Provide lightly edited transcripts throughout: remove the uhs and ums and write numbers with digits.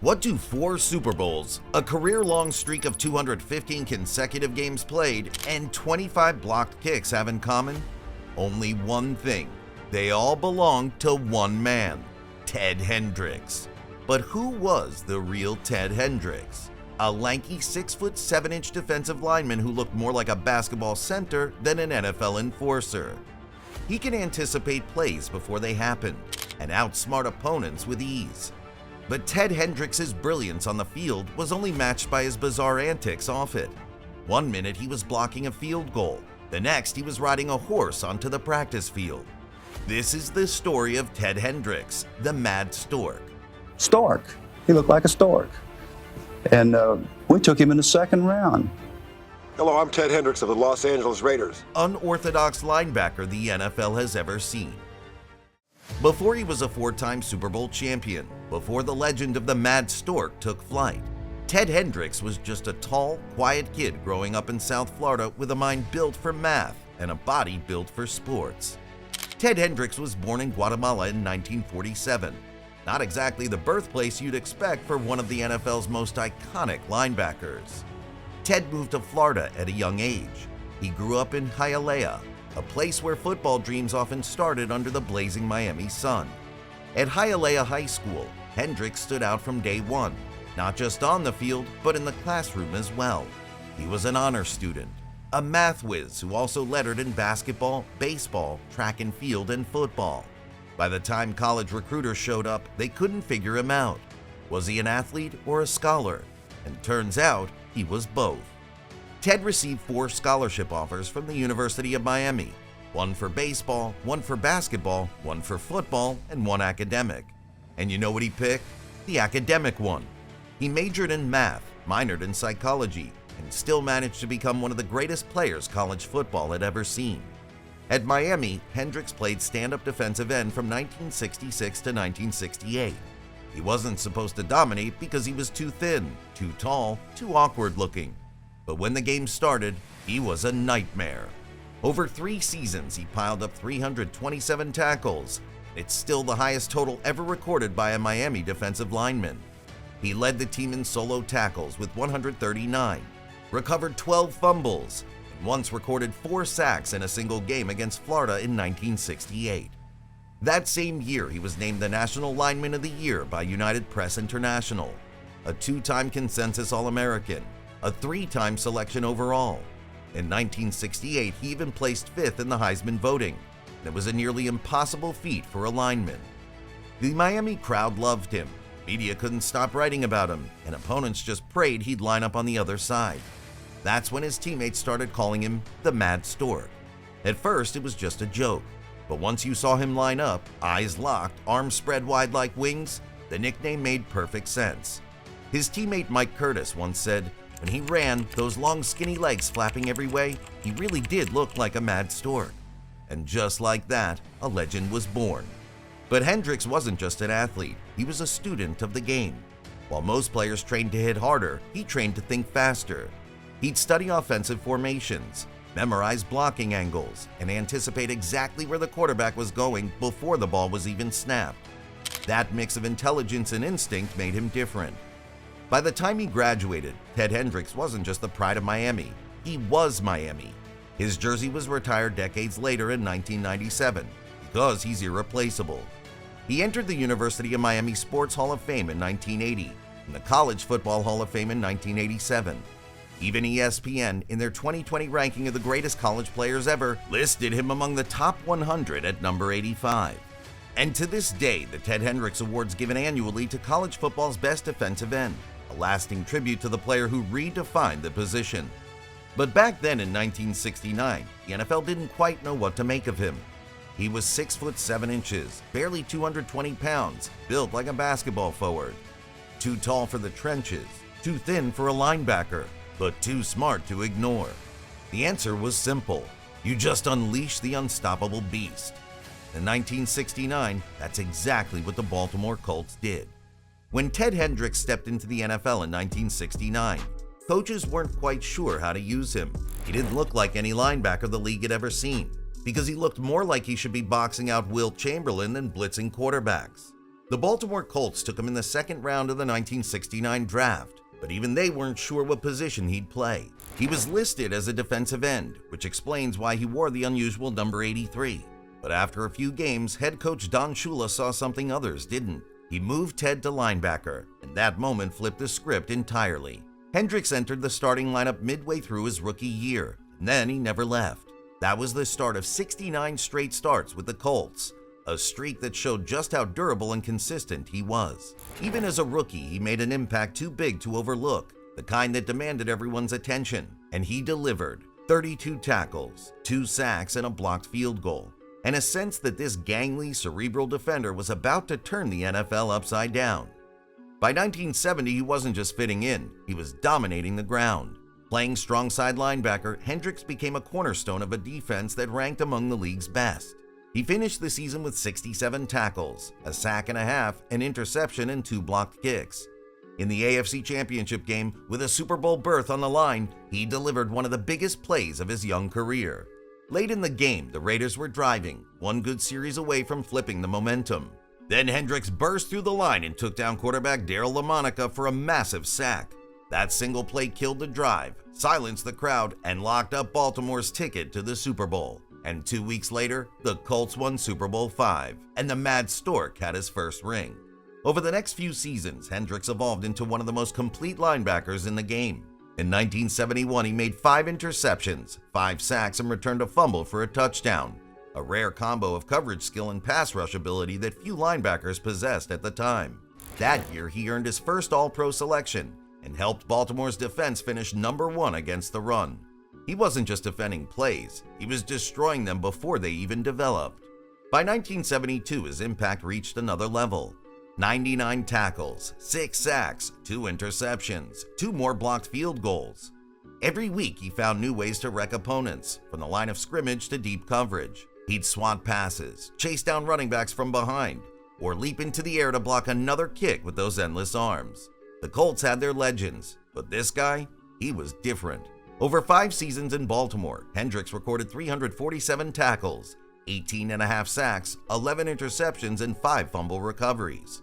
What do 4 Super Bowls, a career-long streak of 215 consecutive games played, and 25 blocked kicks have in common? Only one thing. They all belong to one man, Ted Hendricks. But who was the real Ted Hendricks? A lanky 6-foot 7-inch defensive lineman who looked more like a basketball center than an NFL enforcer. He can anticipate plays before they happen and outsmart opponents with ease. But Ted Hendricks' brilliance on the field was only matched by his bizarre antics off it. One minute he was blocking a field goal, the next he was riding a horse onto the practice field. This is the story of Ted Hendricks, the Mad Stork. Stork. He looked like a stork. And we took him in the second round. Hello, I'm Ted Hendricks of the Los Angeles Raiders. Unorthodox linebacker the NFL has ever seen. Before he was a 4-time Super Bowl champion, before the legend of the Mad Stork took flight, Ted Hendricks was just a tall, quiet kid growing up in South Florida with a mind built for math and a body built for sports. Ted Hendricks was born in Guatemala in 1947. Not exactly the birthplace you'd expect for one of the NFL's most iconic linebackers. Ted moved to Florida at a young age. He grew up in Hialeah, a place where football dreams often started under the blazing Miami sun. At Hialeah High School, Hendricks stood out from day one, not just on the field, but in the classroom as well. He was an honor student, a math whiz who also lettered in basketball, baseball, track and field, and football. By the time college recruiters showed up, they couldn't figure him out. Was he an athlete or a scholar? And turns out he was both. Ted received 4 scholarship offers from the University of Miami, 1 for baseball, 1 for basketball, 1 for football, and 1 academic. And you know what he picked? The academic one. He majored in math, minored in psychology, and still managed to become one of the greatest players college football had ever seen. At Miami, Hendricks played stand-up defensive end from 1966 to 1968. He wasn't supposed to dominate because he was too thin, too tall, too awkward looking. But when the game started, he was a nightmare. Over 3 seasons, he piled up 327 tackles. It's still the highest total ever recorded by a Miami defensive lineman. He led the team in solo tackles with 139, recovered 12 fumbles, and once recorded 4 sacks in a single game against Florida in 1968. That same year, he was named the National Lineman of the Year by United Press International, a 2-time consensus All-American, a 3-time selection overall. In 1968, he even placed 5th in the Heisman voting, and it was a nearly impossible feat for a lineman. The Miami crowd loved him, media couldn't stop writing about him, and opponents just prayed he'd line up on the other side. That's when his teammates started calling him the Mad Stork. At first, it was just a joke, but once you saw him line up, eyes locked, arms spread wide like wings, the nickname made perfect sense. His teammate Mike Curtis once said, when he ran, those long skinny legs flapping every way, he really did look like a Mad Stork. And just like that, a legend was born. But Hendricks wasn't just an athlete, he was a student of the game. While most players trained to hit harder, he trained to think faster. He'd study offensive formations, memorize blocking angles, and anticipate exactly where the quarterback was going before the ball was even snapped. That mix of intelligence and instinct made him different. By the time he graduated, Ted Hendricks wasn't just the pride of Miami, he was Miami. His jersey was retired decades later in 1997 because he's irreplaceable. He entered the University of Miami Sports Hall of Fame in 1980 and the College Football Hall of Fame in 1987. Even ESPN, in their 2020 ranking of the greatest college players ever, listed him among the top 100 at number 85. And to this day, the Ted Hendricks Award's given annually to college football's best defensive end, a lasting tribute to the player who redefined the position. But back then in 1969, the NFL didn't quite know what to make of him. He was 6 foot 7 inches, barely 220 pounds, built like a basketball forward. Too tall for the trenches, too thin for a linebacker, but too smart to ignore. The answer was simple. You just unleash the unstoppable beast. In 1969, that's exactly what the Baltimore Colts did. When Ted Hendricks stepped into the NFL in 1969, coaches weren't quite sure how to use him. He didn't look like any linebacker the league had ever seen, because he looked more like he should be boxing out Wilt Chamberlain than blitzing quarterbacks. The Baltimore Colts took him in the second round of the 1969 draft, but even they weren't sure what position he'd play. He was listed as a defensive end, which explains why he wore the unusual number 83. But after a few games, head coach Don Shula saw something others didn't. He moved Ted to linebacker, and that moment flipped the script entirely. Hendricks entered the starting lineup midway through his rookie year, and then he never left. That was the start of 69 straight starts with the Colts, a streak that showed just how durable and consistent he was. Even as a rookie, he made an impact too big to overlook, the kind that demanded everyone's attention, and he delivered. 32 tackles, 2 sacks, and a blocked field goal, and a sense that this gangly, cerebral defender was about to turn the NFL upside down. By 1970, he wasn't just fitting in, he was dominating the ground. Playing strong side linebacker, Hendricks became a cornerstone of a defense that ranked among the league's best. He finished the season with 67 tackles, a sack and a half, an interception, and 2 blocked kicks. In the AFC Championship game, with a Super Bowl berth on the line, he delivered one of the biggest plays of his young career. Late in the game, the Raiders were driving, one good series away from flipping the momentum. Then Hendricks burst through the line and took down quarterback Darryl LaMonica for a massive sack. That single play killed the drive, silenced the crowd, and locked up Baltimore's ticket to the Super Bowl. And 2 weeks later, the Colts won Super Bowl V, and the Mad Stork had his first ring. Over the next few seasons, Hendricks evolved into one of the most complete linebackers in the game. In 1971, he made 5 interceptions, 5 sacks, and returned a fumble for a touchdown, a rare combo of coverage skill and pass rush ability that few linebackers possessed at the time. That year, he earned his first All-Pro selection and helped Baltimore's defense finish number 1 against the run. He wasn't just defending plays, he was destroying them before they even developed. By 1972, his impact reached another level. 99 tackles, 6 sacks, 2 interceptions, 2 more blocked field goals. Every week he found new ways to wreck opponents, from the line of scrimmage to deep coverage. He'd swat passes, chase down running backs from behind, or leap into the air to block another kick with those endless arms. The Colts had their legends, but this guy, he was different. Over 5 seasons in Baltimore, Hendricks recorded 347 tackles, 18.5 sacks, 11 interceptions, and 5 fumble recoveries.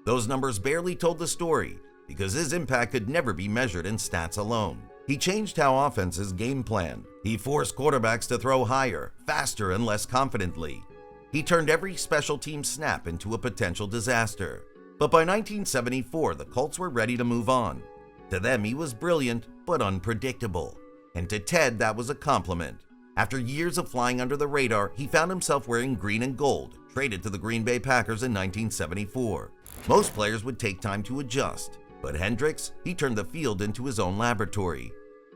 Those numbers barely told the story because his impact could never be measured in stats alone. He changed how offenses game planned. He forced quarterbacks to throw higher, faster, and less confidently. He turned every special team snap into a potential disaster. But by 1974, the Colts were ready to move on. To them, he was brilliant, but unpredictable. And to Ted, that was a compliment. After years of flying under the radar, he found himself wearing green and gold, traded to the Green Bay Packers in 1974. Most players would take time to adjust, but Hendricks, he turned the field into his own laboratory.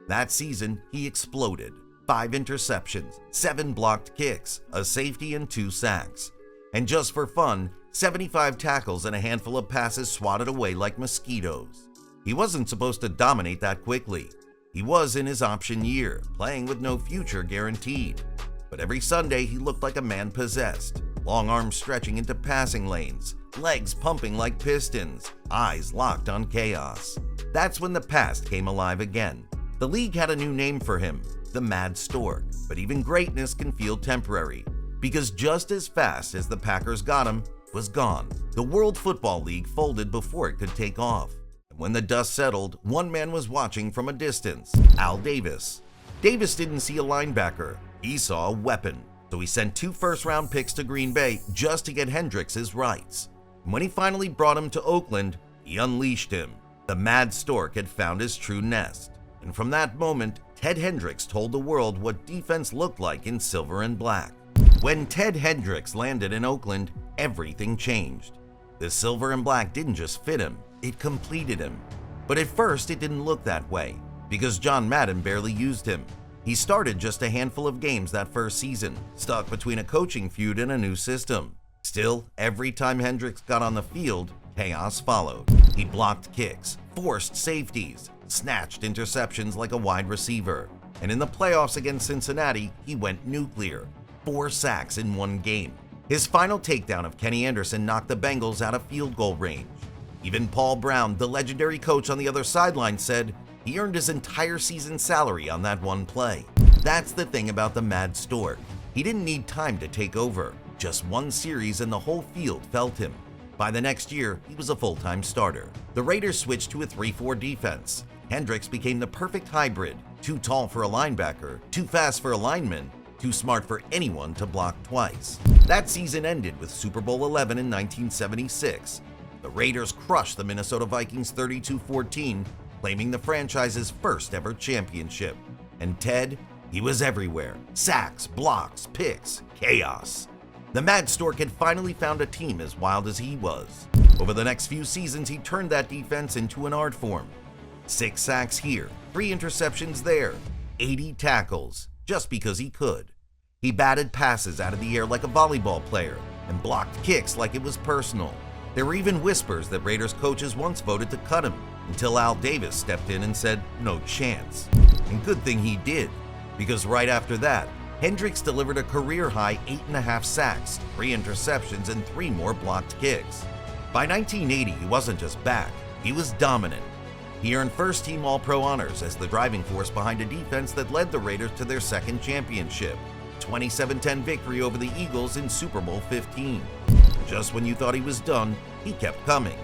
That season, he exploded. 5 interceptions, 7 blocked kicks, a safety, and 2 sacks. And just for fun, 75 tackles and a handful of passes swatted away like mosquitoes. He wasn't supposed to dominate that quickly. He was in his option year, playing with no future guaranteed. But every Sunday, he looked like a man possessed. Long arms stretching into passing lanes, legs pumping like pistons, eyes locked on chaos. That's when the past came alive again. The league had a new name for him, the Mad Stork. But even greatness can feel temporary, because just as fast as the Packers got him, was gone. The World Football League folded before it could take off. When the dust settled, one man was watching from a distance, Al Davis. Davis didn't see a linebacker, he saw a weapon. So he sent 2 first-round picks to Green Bay just to get Hendricks his rights. And when he finally brought him to Oakland, he unleashed him. The Mad Stork had found his true nest. And from that moment, Ted Hendricks told the world what defense looked like in silver and black. When Ted Hendricks landed in Oakland, everything changed. The silver and black didn't just fit him, it completed him. But at first it didn't look that way, because John Madden barely used him. He started just a handful of games that first season, stuck between a coaching feud and a new system. Still, every time Hendricks got on the field, chaos followed. He blocked kicks, forced safeties, snatched interceptions like a wide receiver. And in the playoffs against Cincinnati, he went nuclear. 4 sacks in one game. His final takedown of Kenny Anderson knocked the Bengals out of field goal range. Even Paul Brown, the legendary coach on the other sideline, said he earned his entire season's salary on that one play. That's the thing about the Mad Stork. He didn't need time to take over. Just one series and the whole field felt him. By the next year, he was a full-time starter. The Raiders switched to a 3-4 defense. Hendricks became the perfect hybrid, too tall for a linebacker, too fast for a lineman, too smart for anyone to block twice. That season ended with Super Bowl XI in 1976. The Raiders crushed the Minnesota Vikings 32-14, claiming the franchise's first ever championship. And Ted, he was everywhere. Sacks, blocks, picks, chaos. The Mad Stork had finally found a team as wild as he was. Over the next few seasons, he turned that defense into an art form. 6 sacks here, 3 interceptions there, 80 tackles, just because he could. He batted passes out of the air like a volleyball player and blocked kicks like it was personal. There were even whispers that Raiders coaches once voted to cut him, until Al Davis stepped in and said, no chance. And good thing he did, because right after that, Hendricks delivered a career-high 8.5 sacks, 3 interceptions, and 3 more blocked kicks. By 1980, he wasn't just back, he was dominant. He earned first-team All-Pro honors as the driving force behind a defense that led the Raiders to their second championship, 27-10 victory over the Eagles in Super Bowl XV. Just when you thought he was done, he kept coming.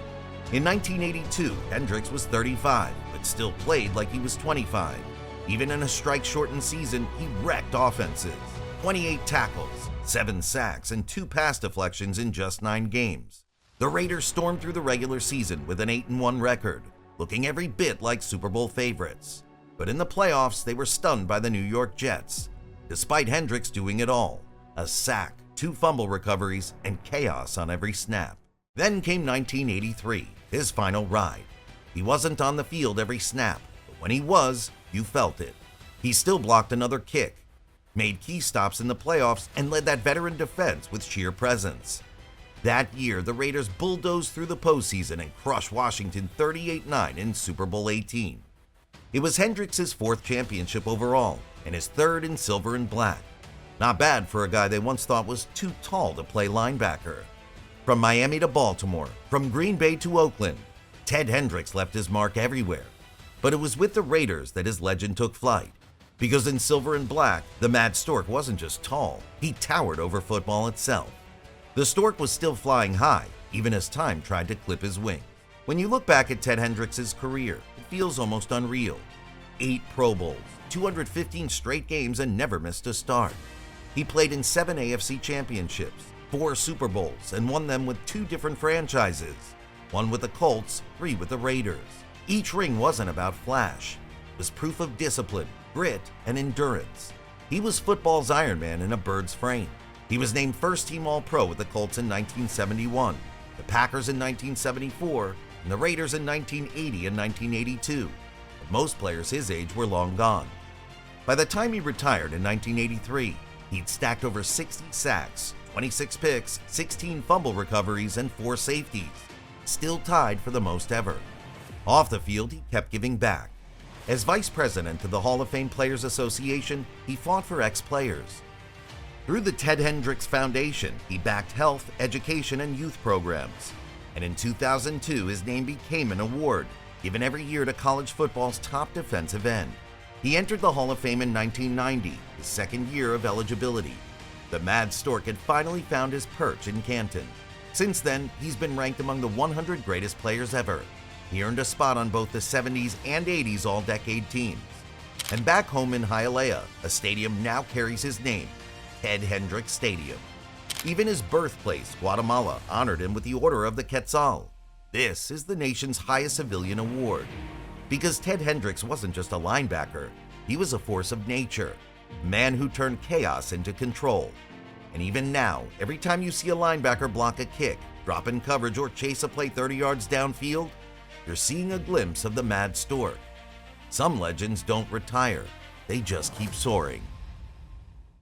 In 1982, Hendricks was 35, but still played like he was 25. Even in a strike-shortened season, he wrecked offenses. 28 tackles, 7 sacks, and 2 pass deflections in just 9 games. The Raiders stormed through the regular season with an 8-1 record, looking every bit like Super Bowl favorites. But in the playoffs, they were stunned by the New York Jets, despite Hendricks doing it all. A sack, 2 fumble recoveries, and chaos on every snap. Then came 1983, his final ride. He wasn't on the field every snap, but when he was, you felt it. He still blocked another kick, made key stops in the playoffs, and led that veteran defense with sheer presence. That year, the Raiders bulldozed through the postseason and crushed Washington 38-9 in Super Bowl XVIII. It was Hendricks' 4th championship overall, and his 3rd in silver and black. Not bad for a guy they once thought was too tall to play linebacker. From Miami to Baltimore, from Green Bay to Oakland, Ted Hendricks left his mark everywhere. But it was with the Raiders that his legend took flight. Because in silver and black, the Mad Stork wasn't just tall, he towered over football itself. The Stork was still flying high, even as time tried to clip his wings. When you look back at Ted Hendricks' career, it feels almost unreal. 8 Pro Bowls, 215 straight games, and never missed a start. He played in 7 AFC championships, 4 Super Bowls, and won them with 2 different franchises. 1 with the Colts, 3 with the Raiders. Each ring wasn't about flash. It was proof of discipline, grit, and endurance. He was football's Iron Man in a bird's frame. He was named first-team All-Pro with the Colts in 1971, the Packers in 1974, and the Raiders in 1980 and 1982. But most players his age were long gone. By the time he retired in 1983, he'd stacked over 60 sacks, 26 picks, 16 fumble recoveries, and 4 safeties, still tied for the most ever. Off the field, he kept giving back. As vice president of the Hall of Fame Players Association, he fought for ex-players. Through the Ted Hendricks Foundation, he backed health, education, and youth programs. And in 2002, his name became an award, given every year to college football's top defensive end. He entered the Hall of Fame in 1990, his 2nd year of eligibility. The Mad Stork had finally found his perch in Canton. Since then, he's been ranked among the 100 greatest players ever. He earned a spot on both the 70s and 80s All-Decade teams. And back home in Hialeah, a stadium now carries his name, Ted Hendricks Stadium. Even his birthplace, Guatemala, honored him with the Order of the Quetzal. This is the nation's highest civilian award. Because Ted Hendricks wasn't just a linebacker, he was a force of nature, a man who turned chaos into control. And even now, every time you see a linebacker block a kick, drop in coverage, or chase a play 30 yards downfield, you're seeing a glimpse of the Mad Stork. Some legends don't retire, they just keep soaring.